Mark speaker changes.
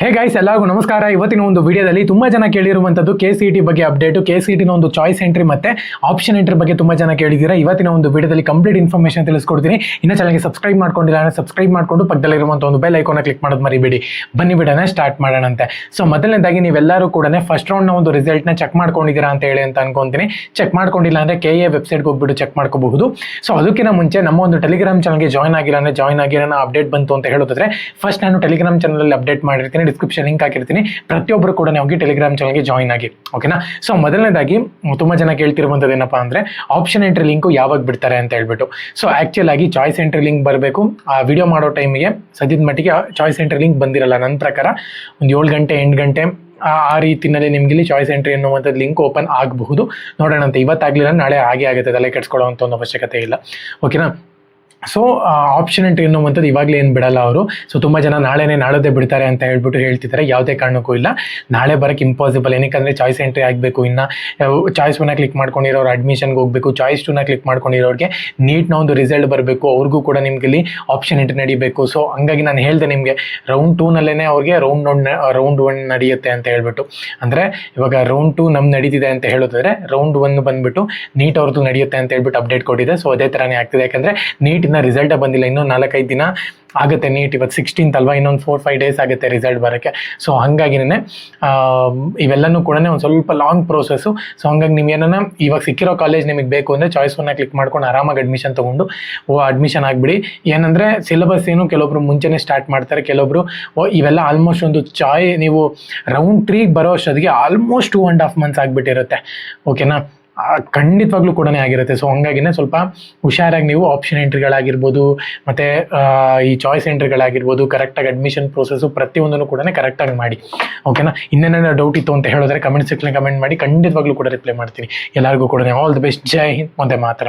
Speaker 1: Hey guys, ಎಲ್ಲರಿಗೂ ನಮಸ್ಕಾರ. ಇವತ್ತಿನ ಒಂದು ವಿಡಿಯೋದಲ್ಲಿ ತುಂಬಾ ಜನ ಕೇಳಿರುವಂತದ್ದು KCET ಬಗ್ಗೆ ಅಪ್ಡೇಟ್, KCET ನ ಒಂದು ಚಾಯ್ಸ್ ಎಂಟ್ರಿ ಮತ್ತೆ ಆಪ್ಷನ್ ಎಂಟ್ರಿ ಬಗ್ಗೆ ತುಂಬಾ ಜನ ಕೇಳಿದ್ದೀರಾ. ಇವತ್ತಿನ ಒಂದು ವಿಡಿಯೋದಲ್ಲಿ ಕಂಪ್ಲೀಟ್ ಇನ್ಫಾರ್ಮೇಷನ್ ತಿಳಿಸ್ಕೊಡ್ತೀನಿ. ಇನ್ನ ಚಾನಲ್ಗೆ ಸಬ್ಸ್ಕ್ರೈಬ್ ಮಾಡ್ಕೊಂಡಿಲ್ಲ ಅಂದ್ರೆ ಸಬ್ಸ್ಕ್ರೈಬ್ ಮಾಡ್ಕೊಂಡು ಪಕ್ಕದಲ್ಲಿರುವಂತಹ ಒಂದು ಬೆಲ್ ಐಕಾನ್ ಕ್ಲಿಕ್ ಮಾಡೋದು ಮರಿಬೇಡಿ. ಬನ್ನಿ ವಿಡಿಯೋನ ಸ್ಟಾರ್ಟ್ ಮಾಡೋಣಂತೆ. ಸೊ ಮೊದಲನೇದಾಗಿ ನೀವೆಲ್ಲರೂ ಕೂಡ ಫಸ್ಟ್ ರೌಂಡ್ ನ ಒಂದು ರಿಸಲ್ಟ್ ನ ಚೆಕ್ ಮಾಡ್ಕೊಂಡಿದ್ದೀರಾ ಅಂತ ಹೇಳಿ ಅಂತ ಅನ್ಕೊಂತೀನಿ. ಚೆಕ್ ಮಾಡ್ಕೊಂಡಿಲ್ಲ ಅಂದ್ರೆ KA ವೆಬ್ಸೈಟ್ಗೆ ಹೋಗ್ಬಿಟ್ಟು ಚೆಕ್ ಮಾಡ್ಕೋಬಹುದು. ಸೊ ಅದಕ್ಕಿಂತ ಮುಂಚೆ ನಮ್ಮ ಒಂದು ಟೆಲಿಗ್ರಾಮ್ ಚಾನಲ್ಗೆ ಜಾಯ್ನ್ ಆಗಿಲ್ಲ ಅಂದ್ರೆ ಜಾಯ್ನ್ ಆಗಿ ನನ್ನ ಅಪ್ಡೇಟ್ ಬಂತು ಅಂತ ಹೇಳೋದಾದ್ರೆ ಫಸ್ಟ್ ನಾನು ಟೆಲಿಗ್ರಾಮ್ ಚಾನಲ್ ಅಲ್ಲಿ ಅಪ್ಡೇಟ್ ಮಾಡಿರ್ತೀನಿ, ಡಿಸ್ಕ್ರಿಪ್ಷನ್ ಲಿಂಕ್ ಹಾಕಿರ್ತೀನಿ. ಪ್ರತಿಯೊಬ್ಬರು ಕೂಡ ಹೋಗಿ ಟೆಲಿಗ್ರಾಮ್ ಚಾನಲ್ಗೆ ಜಾಯ್ನ್ ಆಗಿ, ಓಕೆನಾ. ಸೊ ಮೊದಲನೇದಾಗಿ ತುಂಬಾ ಜನ ಕೇಳ್ತಿರುವಂತದ್ದು ಏನಪ್ಪಾ ಅಂದ್ರೆ ಆಪ್ಷನ್ ಎಂಟ್ರಿ ಲಿಂಕ್ ಯಾವಾಗ ಬಿಡ್ತಾರೆ ಅಂತ ಹೇಳ್ಬಿಟ್ಟು. ಸೊ ಆಕ್ಚುಲ್ ಆಗಿ ಚಾಯ್ಸ್ ಎಂಟ್ರಿ ಲಿಂಕ್ ಬರಬೇಕು. ಆ ವಿಡಿಯೋ ಮಾಡೋ ಟೈಮಿಗೆ ಸದ್ಯದ ಮಟ್ಟಿಗೆ ಚಾಯ್ಸ್ ಎಂಟ್ರಿ ಲಿಂಕ್ ಬಂದಿರಲ್ಲ. ನನ್ನ ಪ್ರಕಾರ ಒಂದು 7 ಗಂಟೆ 8 ಗಂಟೆ ಆ ರೀತಿಯಲ್ಲಿ ನಿಮ್ಗೆ ಇಲ್ಲಿ ಚಾಯ್ಸ್ ಎಂಟ್ರಿ ಅನ್ನುವಂಥದ್ದು ಲಿಂಕ್ ಓಪನ್ ಆಗಬಹುದು. ನೋಡೋಣ ಅಂತ. ಇವತ್ತಾಗಲಿಲ್ಲ ನಾಳೆ ಹಾಗೆ ಆಗುತ್ತೆ, ತಲೆ ಕೆಡ್ಸ್ಕೊಳ್ಳೋವಂಥ ಒಂದು ಅವಶ್ಯಕತೆ ಇಲ್ಲ, ಓಕೆನಾ. ಸೊ ಆಪ್ಷನ್ ಎಂಟ್ರಿ ಅನ್ನುವಂಥದ್ದು ಇವಾಗಲೇ ಏನು ಬಿಡಲ್ಲ ಅವರು. ಸೊ ತುಂಬ ಜನ ನಾಳೆದೇ ಬಿಡ್ತಾರೆ ಅಂತ ಹೇಳ್ಬಿಟ್ಟು ಹೇಳ್ತಿದ್ದಾರೆ. ಯಾವುದೇ ಕಾರಣಕ್ಕೂ ಇಲ್ಲ, ನಾಳೆ ಬರೋಕ್ಕೆ ಇಂಪಾಸಿಬಲ್. ಏನಕ್ಕೆ ಚಾಯ್ಸ್ ಎಂಟ್ರಿ ಆಗಬೇಕು. ಇನ್ನು ಚಾಯ್ಸ್ 1 ಕ್ಲಿಕ್ ಮಾಡ್ಕೊಂಡಿರೋರು ಅಡ್ಮಿಷನ್ಗೆ ಹೋಗಬೇಕು, ಚಾಯ್ಸ್ 2 ಕ್ಲಿಕ್ ಮಾಡ್ಕೊಂಡಿರೋರಿಗೆ ನೀಟ್ನ ಒಂದು ರಿಸಲ್ಟ್ ಬರಬೇಕು, ಅವ್ರಿಗೂ ಕೂಡ ನಿಮ್ಗೆ ಇಲ್ಲಿ ಆಪ್ಷನ್ ಎಂಟ್ರಿ ನಡಿಬೇಕು. ಸೊ ಹಂಗಾಗಿ ನಾನು ಹೇಳಿದೆ ನಿಮಗೆ ರೌಂಡ್ 2ನಲ್ಲೇ ಅವ್ರಿಗೆ ರೌಂಡ್ 1 ನಡೆಯುತ್ತೆ ಅಂತ ಹೇಳ್ಬಿಟ್ಟು. ಅಂದರೆ ಇವಾಗ ರೌಂಡ್ 2 ನಮ್ಗೆ ನಡೀತಿದೆ ಅಂತ ಹೇಳೋದಾದ್ರೆ ರೌಂಡ್ 1 ಬಂದ್ಬಿಟ್ಟು ನೀಟ್ ಅವ್ರದ್ದು ನಡೆಯುತ್ತೆ ಅಂತ ಹೇಳ್ಬಿಟ್ಟು ಅಪ್ಡೇಟ್ ಕೊಟ್ಟಿದೆ. ಸೊ ಅದೇ ಥರನೇ ಆಗ್ತಿದೆ. ಯಾಕಂದರೆ ನೀಟ್ ರಿಸಲ್ಟ್ ಬಂದಿಲ್ಲ, ಇನ್ನೂ 4-5 ದಿನ ಆಗುತ್ತೆ. ನೀಟ್ ಇವತ್ತು 16th ಅಲ್ವಾ, ಇನ್ನೊಂದು 4-5 ಡೇಸ್ ಆಗುತ್ತೆ ರಿಸಲ್ಟ್ ಬರೋಕ್ಕೆ. ಸೊ ಹಾಗಾಗಿನೇ ಇವೆಲ್ಲನೂ ಕೂಡ ಒಂದು ಸ್ವಲ್ಪ ಲಾಂಗ್ ಪ್ರೋಸೆಸ್ಸು. ಸೊ ಹಂಗಾಗಿ ನೀವೇನ ಇವಾಗ ಸಿಕ್ಕಿರೋ ಕಾಲೇಜ್ ನಿಮಗೆ ಬೇಕು ಅಂದರೆ ಚಾಯ್ಸ್ 1 ಕ್ಲಿಕ್ ಮಾಡ್ಕೊಂಡು ಆರಾಮಾಗಿ ಅಡ್ಮಿಷನ್ ತೊಗೊಂಡು ಅಡ್ಮಿಷನ್ ಆಗಿಬಿಡಿ. ಏನಂದರೆ ಸಿಲೆಬಸ್ ಏನು ಕೆಲವೊಬ್ರು ಮುಂಚೆನೇ ಸ್ಟಾರ್ಟ್ ಮಾಡ್ತಾರೆ, ಕೆಲವೊಬ್ರು ಇವೆಲ್ಲ ಆಲ್ಮೋಸ್ಟ್ ಒಂದು ನೀವು ರೌಂಡ್ 3 ಬರೋ ಅಷ್ಟೊತ್ತಿಗೆ ಆಲ್ಮೋಸ್ಟ್ 2.5 months ಆಗಿಬಿಟ್ಟಿರುತ್ತೆ, ಓಕೆನಾ. ಖಂಡಿತವಾಗ್ಲೂ ಕೂಡ ಆಗಿರುತ್ತೆ. ಸೊ ಹಂಗಾಗಿನೇ ಸ್ವಲ್ಪ ಹುಷಾರಾಗಿ ನೀವು ಆಪ್ಷನ್ ಎಂಟ್ರಿಗಳಾಗಿರ್ಬೋದು ಮತ್ತು ಈ ಚಾಯ್ಸ್ ಎಂಟ್ರಿಗಳಾಗಿರ್ಬೋದು ಕರೆಕ್ಟಾಗಿ ಅಡ್ಮಿಷನ್ ಪ್ರೋಸೆಸ್ಸು ಪ್ರತಿಯೊಂದನ್ನು ಕೂಡ ಕರೆಕ್ಟಾಗಿ ಮಾಡಿ, ಓಕೆನಾ. ಇನ್ನೇನಾದ್ರು ಡೌಟ್ ಇತ್ತು ಅಂತ ಹೇಳಿದ್ರೆ ಕಮೆಂಟ್ ಸೆಕ್ಷನ್ ಕಮೆಂಟ್ ಮಾಡಿ, ಖಂಡಿತವಾಗ್ಲೂ ಕೂಡ ರಿಪ್ಲೈ ಮಾಡ್ತೀನಿ. ಎಲ್ಲರಿಗೂ ಕೂಡ ಆಲ್ ದಿ ಬೆಸ್ಟ್. ಜೈ ಹಿಂದ್, ಒಂದೇ ಮಾತರಂ.